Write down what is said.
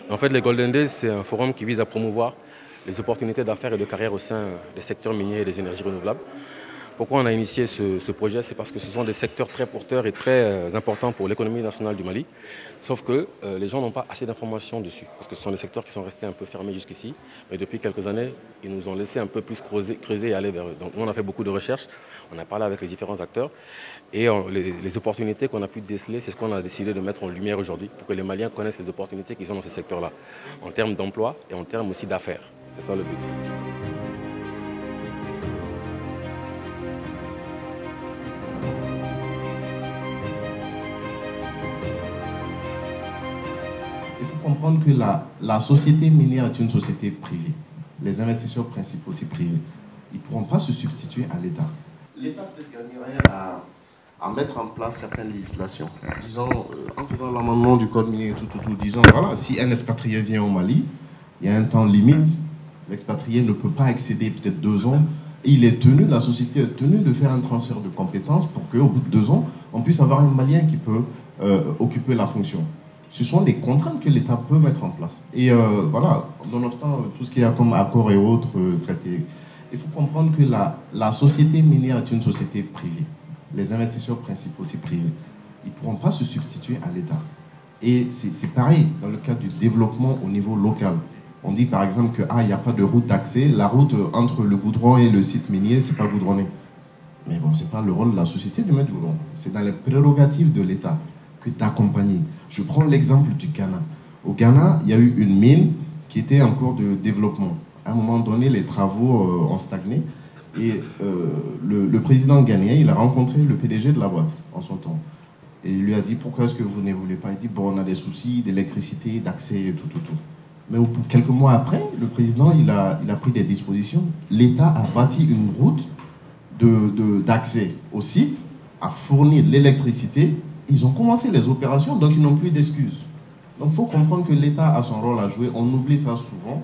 En fait, les Golden Days, c'est un forum qui vise à promouvoir les opportunités d'affaires et de carrière au sein des secteurs miniers et des énergies renouvelables. Pourquoi on a initié ce projet? C'est parce que ce sont des secteurs très porteurs et très importants pour l'économie nationale du Mali. Sauf que les gens n'ont pas assez d'informations dessus. Parce que ce sont des secteurs qui sont restés un peu fermés jusqu'ici. Mais depuis quelques années, ils nous ont laissé un peu plus creuser et aller vers eux. Donc nous, on a fait beaucoup de recherches. On a parlé avec les différents acteurs. Et les opportunités qu'on a pu déceler, c'est ce qu'on a décidé de mettre en lumière aujourd'hui. Pour que les Maliens connaissent les opportunités qu'ils ont dans ces secteurs-là. En termes d'emploi et en termes aussi d'affaires. C'est ça le but. Il faut comprendre que la société minière est une société privée. Les investisseurs principaux, c'est privé. Ils ne pourront pas se substituer à l'État. L'État peut gagnerait à mettre en place certaines législations. Disons, en faisant l'amendement du code minier et tout, disons, voilà, si un expatrié vient au Mali, il y a un temps limite, l'expatrié ne peut pas excéder peut-être 2 ans. Il est tenu, la société est tenue de faire un transfert de compétences pour qu'au bout de 2 ans, on puisse avoir un Malien qui peut occuper la fonction. Ce sont des contraintes que l'État peut mettre en place. Et voilà, nonobstant tout ce qu'il y a comme accords et autres traités, il faut comprendre que la société minière est une société privée. Les investisseurs principaux, c'est privé. Ils ne pourront pas se substituer à l'État. Et c'est pareil dans le cadre du développement au niveau local. On dit par exemple qu'il n'y a pas de route d'accès. La route entre le goudron et le site minier, ce n'est pas goudronné. Mais bon, ce n'est pas le rôle de la société de mettre du goudron. C'est dans les prérogatives de l'État que d'accompagner. Je prends l'exemple du Ghana. Au Ghana, il y a eu une mine qui était en cours de développement. À un moment donné, les travaux ont stagné. Et le président ghanéen, il a rencontré le PDG de la boîte en son temps. Et il lui a dit, pourquoi est-ce que vous n'évoluez pas? Il dit, bon, on a des soucis d'électricité, d'accès et tout. Mais quelques mois après, le président, il a pris des dispositions. L'État a bâti une route d'accès au site, a fourni de l'électricité. Ils ont commencé les opérations, donc ils n'ont plus d'excuses. Donc il faut comprendre que l'État a son rôle à jouer. On oublie ça souvent.